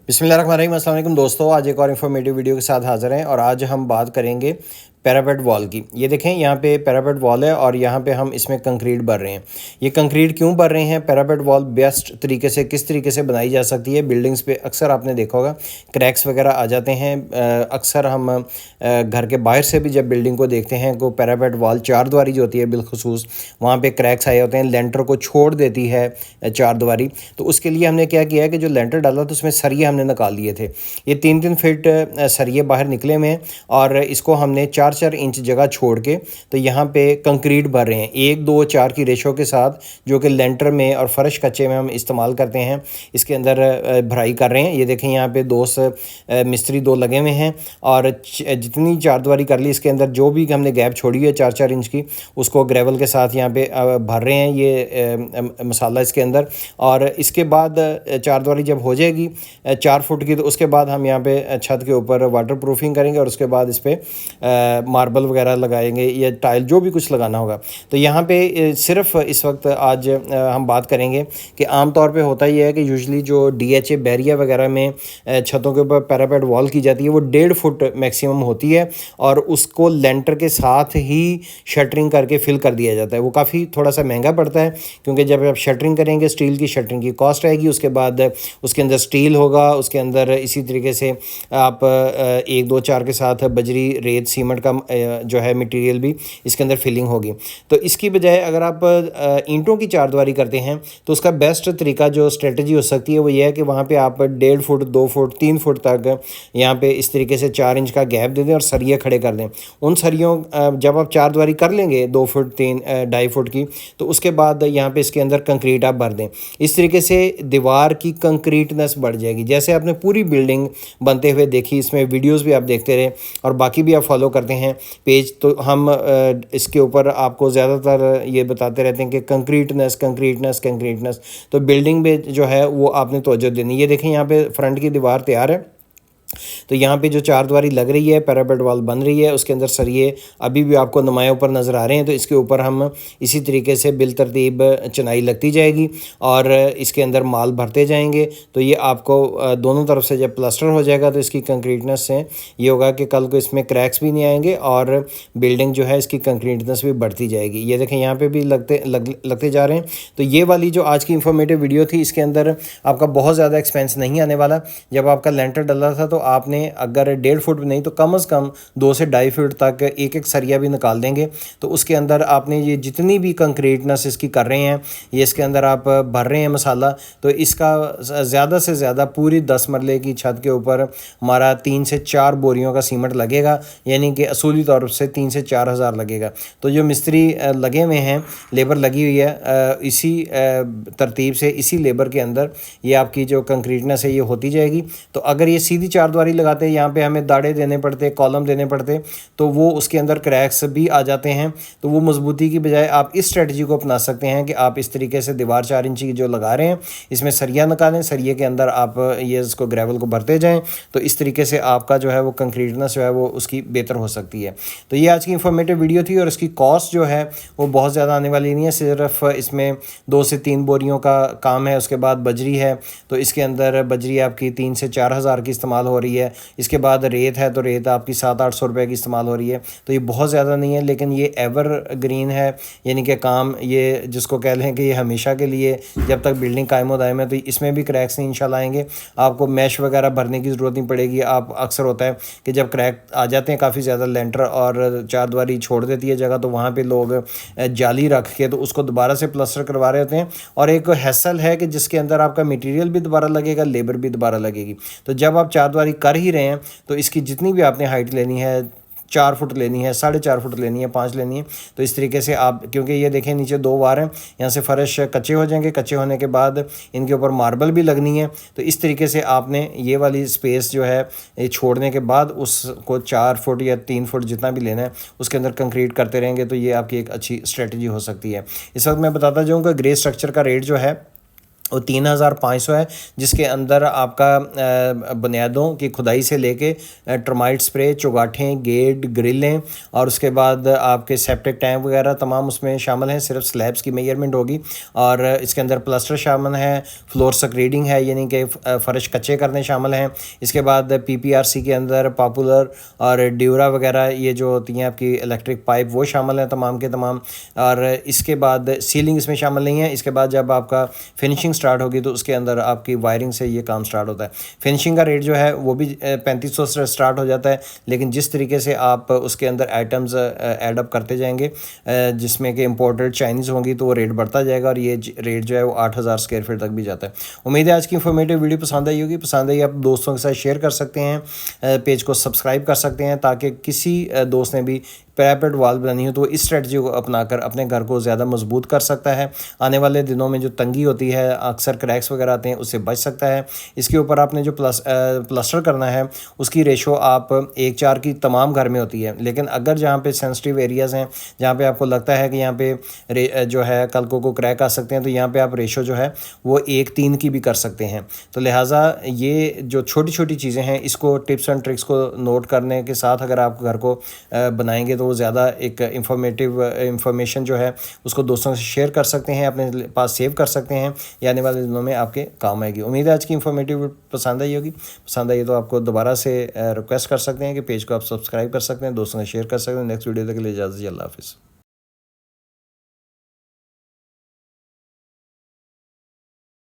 बिस्मिल्लाहिर्रहमानिर्रहीम। अस्सलाम वालेकुम दोस्तों, आज एक और इन्फॉर्मेटिव वीडियो के साथ हाज़िर हैं और आज हम बात करेंगे पैरापेट वॉल की। ये देखें, यहाँ पे पैरापेट वॉल है और यहाँ पे हम इसमें कंक्रीट भर रहे हैं। ये कंक्रीट क्यों भर रहे हैं? पैरापेट वॉल बेस्ट तरीके से किस तरीके से बनाई जा सकती है? बिल्डिंग्स पे अक्सर आपने देखा होगा क्रैक्स वगैरह आ जाते हैं। अक्सर हम घर के बाहर से भी जब बिल्डिंग को देखते हैं को पैरापेट वॉल चारदीवारी जो होती है बिलखसूस वहाँ पे क्रैक्स आए होते हैं, लेंटर को छोड़ देती है चारदीवारी। तो उसके लिए हमने क्या किया है कि जो लेंटर डाला तो उसमें सरिये हमने निकाल लिए थे। ये 3-3 फीट सरिये बाहर निकले हुए हैं और इसको हमने 4-4 इंच जगह छोड़ के तो यहाँ पे कंक्रीट भर रहे हैं 1-2-4 की रेशो के साथ, जो कि लेंटर में और फर्श कच्चे में हम इस्तेमाल करते हैं। इसके अंदर भराई कर रहे हैं। ये देखें, यहाँ पे मिस्त्री 2 लगे हुए हैं और जितनी चारदीवारी कर ली इसके अंदर जो भी हमने गैप छोड़ी है 4-4 इंच की, उसको ग्रेवल के साथ यहाँ पे भर रहे हैं ये मसाला इसके अंदर। और इसके बाद चारदीवारी जब हो जाएगी 4 फुट की, तो उसके बाद हम यहाँ पे छत के ऊपर वाटर प्रूफिंग करेंगे और उसके बाद इस पर मार्बल वगैरह लगाएंगे या टाइल जो भी कुछ लगाना होगा। तो यहाँ पे सिर्फ इस वक्त आज हम बात करेंगे कि आम तौर पे होता ही है कि यूजुअली जो DHA बैरिया वगैरह में छतों के ऊपर पैरापेट वॉल की जाती है वो 1.5 फुट मैक्सिमम होती है और उसको लेंटर के साथ ही शटरिंग करके फिल कर दिया जाता है। वो काफ़ी थोड़ा सा महंगा पड़ता है क्योंकि जब आप शटरिंग करेंगे स्टील की शटरिंग की कॉस्ट आएगी, उसके बाद उसके अंदर स्टील होगा, उसके अंदर इसी तरीके से आप 1-2-4 के साथ बजरी रेत सीमेंट का जो है मटेरियल भी इसके अंदर फिलिंग होगी। तो इसकी बजाय अगर आप ईंटों की चारदीवारी करते हैं तो उसका बेस्ट तरीका जो स्ट्रेटजी हो सकती है वो ये है कि वहाँ पे आप 1.5 फुट 2 फुट 3 फुट तक यहाँ पे इस तरीके से 4 इंच का गैप दे दें और सरिये खड़े कर दें। उन सरियों जब आप चारदीवारी कर लेंगे 2 फुट 2.5 फुट की, तो उसके बाद यहाँ पे इसके अंदर कंक्रीट आप भर दें। इस तरीके से दीवार की कंक्रीटनेस बढ़ जाएगी। जैसे आपने पूरी बिल्डिंग बनते हुए देखी, इसमें वीडियोस भी आप देखते रहे और बाकी भी आप फॉलो करते हैं पेज, तो हम इसके ऊपर आपको ज़्यादातर ये बताते रहते हैं कि कंक्रीटनेस कंक्रीटनेस कंक्रीटनेस। तो बिल्डिंग में जो है वो आपने तवज्जो देनी। ये देखें, यहाँ पे फ्रंट की दीवार तैयार है। तो यहाँ पे जो चारदीवारी लग रही है, पैरापेट वॉल बन रही है, उसके अंदर सरिये अभी भी आपको नुमाया ऊपर नज़र आ रहे हैं। तो इसके ऊपर हम इसी तरीके से बिलतरतीब चिनाई लगती जाएगी और इसके अंदर माल भरते जाएंगे। तो ये आपको दोनों तरफ से जब प्लास्टर हो जाएगा तो इसकी कंक्रीटनेस से ये होगा कि कल को इसमें क्रैक्स भी नहीं आएंगे और बिल्डिंग जो है इसकी कंक्रीटनेस भी बढ़ती जाएगी। ये देखें, यहाँ पर भी लगते जा रहे हैं। तो ये वाली जो आज की इंफॉर्मेटिव वीडियो थी, इसके अंदर आपका बहुत ज़्यादा एक्सपेंस नहीं आने वाला। जब आपका लेंटर डला था तो आपने अगर 1.5 फुट नहीं तो कम से कम 2 से 2.5 फुट तक एक सरिया भी निकाल देंगे। तो उसके अंदर आपने ये जितनी भी कंक्रीटनेस इसकी कर रहे हैं, ये इसके अंदर आप भर रहे हैं मसाला, तो इसका ज़्यादा से ज़्यादा पूरी 10 मरले की छत के ऊपर हमारा 3 से 4 बोरियों का सीमेंट लगेगा, यानी कि असूली तौर से 3 से 4 हज़ार लगेगा। तो जो मिस्त्री लगे हुए हैं, लेबर लगी हुई है, इसी तरतीब से इसी लेबर के अंदर ये आपकी जो कंक्रीटनेस है ये होती जाएगी। तो अगर ये सीधी चारदीवारी लगाते हैं, यहाँ पे हमें दाड़े देने पड़ते, कॉलम देने पड़ते, तो वो उसके अंदर क्रैक्स भी आ जाते हैं। तो वो मजबूती की बजाय आप इस स्ट्रेटजी को अपना सकते हैं कि आप इस तरीके से दीवार 4 इंची की जो लगा रहे हैं इसमें सरिया निकालें, सरिये के अंदर आप ये इसको ग्रेवल को भरते जाएँ। तो इस तरीके से आपका जो है वो कंक्रीटनेस जो है वो उसकी बेहतर हो सकती है। तो ये आज की इंफॉर्मेटिव वीडियो थी और इसकी कॉस्ट जो है वो बहुत ज़्यादा आने वाली नहीं है। सिर्फ इसमें 2 से 3 बोरियों का काम है। उसके बाद बजरी है, तो इसके अंदर बजरी आपकी 3 से 4 हज़ार की इस्तेमाल हो रही है। इसके बाद रेत है, तो रेत आपकी 700-800 रुपये की इस्तेमाल हो रही है। तो ये बहुत ज़्यादा नहीं है, लेकिन ये एवर ग्रीन है, यानी कि काम ये जिसको कह लें कि ये हमेशा के लिए जब तक बिल्डिंग कायम दायम है। तो इसमें भी क्रैक्स नहीं इंशाल्लाह आएंगे। आपको मैश वगैरह भरने की ज़रूरत नहीं पड़ेगी। आप अक्सर होता है कि जब क्रैक आ जाते हैं काफ़ी ज़्यादा लेंटर और चारदीवारी छोड़ देती है जगह, तो वहाँ पर लोग जाली रख के तो उसको दोबारा से प्लास्टर करवा रहे होते हैं और एक हैसल है कि जिसके अंदर आपका मटेरियल भी दोबारा लगेगा, लेबर भी दोबारा लगेगी। तो जब आप चारदीवारी कर ही रहे हैं तो इसकी जितनी भी आपने हाइट लेनी है, 4 फुट लेनी है, 4.5 फुट लेनी है, 5 लेनी है, तो इस तरीके से आप, क्योंकि ये देखें नीचे 2 वार हैं, यहाँ से फर्श कच्चे हो जाएंगे। कच्चे होने के बाद इनके ऊपर मार्बल भी लगनी है। तो इस तरीके से आपने ये वाली स्पेस जो है ये छोड़ने के बाद उसको 4 फुट या 3 फुट जितना भी लेना है उसके अंदर कंक्रीट करते रहेंगे। तो ये आपकी एक अच्छी स्ट्रेटजी हो सकती है। इस वक्त मैं बताता जाऊँ कि ग्रे स्ट्रक्चर का रेट जो है वो 3500 है, जिसके अंदर आपका बुनियादों की खुदाई से लेके टर्माइट स्प्रे, चौगाठें, गेट, ग्रिलें और उसके बाद आपके सेप्टिक टैंक वगैरह तमाम उसमें शामिल हैं। सिर्फ स्लैब्स की मेजरमेंट होगी और इसके अंदर प्लास्टर शामिल है, फ्लोर सक्रीडिंग है यानी कि फ़र्श कच्चे करने शामिल हैं। इसके बाद PPRC के अंदर पॉपुलर और ड्यूरा वगैरह ये जो होती हैं आपकी इलेक्ट्रिक पाइप वो शामिल हैं तमाम के तमाम। और इसके बाद सीलिंग इसमें शामिल नहीं है। इसके बाद जब आपका फिनिशिंग स्टार्ट होगी तो उसके अंदर आपकी वायरिंग से ये काम स्टार्ट होता है। फिनिशिंग का रेट जो है वो भी 3500 से स्टार्ट हो जाता है, लेकिन जिस तरीके से आप उसके अंदर आइटम्स ऐड अप करते जाएंगे जिसमें कि इम्पोर्टेड चाइनीज़ होंगी तो वो रेट बढ़ता जाएगा और ये रेट जो है वो 8000 स्क्वायर फीट तक भी जाता है। उम्मीद है आज की इंफॉर्मेटिव वीडियो पसंद आई होगी। पसंद आई आप दोस्तों के साथ शेयर कर सकते हैं, पेज को सब्सक्राइब कर सकते हैं ताकि किसी दोस्त ने भी पैरापेट वॉल बनानी हो तो इस स्ट्रेटजी को अपनाकर अपने घर को ज़्यादा मजबूत कर सकता है। आने वाले दिनों में जो तंगी होती है, अक्सर क्रैक्स वगैरह आते हैं, उससे बच सकता है। इसके ऊपर आपने जो प्लास्टर करना है उसकी रेशो आप 1:4 की तमाम घर में होती है, लेकिन अगर जहाँ पे सेंसिटिव एरियाज़ हैं, जहाँ पे आपको लगता है कि यहाँ पे जो है कल को क्रैक आ सकते हैं, तो यहाँ पे आप रेशो जो है वो 1:3 की भी कर सकते हैं। तो लिहाजा ये जो छोटी छोटी चीज़ें हैं इसको टिप्स एंड ट्रिक्स को नोट करने के साथ अगर आप घर को बनाएंगे तो वो ज़्यादा एक इंफॉर्मेशन जो है उसको दोस्तों से शेयर कर सकते हैं, अपने पास सेव कर सकते हैं, ये आने वाले दिनों में आपके काम आएगी। उम्मीद है आज की इंफॉर्मेटिव पसंद आई होगी। पसंद आई तो आपको दोबारा से रिक्वेस्ट कर सकते हैं कि पेज को आप सब्सक्राइब कर सकते हैं, दोस्तों से शेयर कर सकते हैं। नेक्स्ट वीडियो तक के लिए इजाज़त, अल्लाह हाफिज़।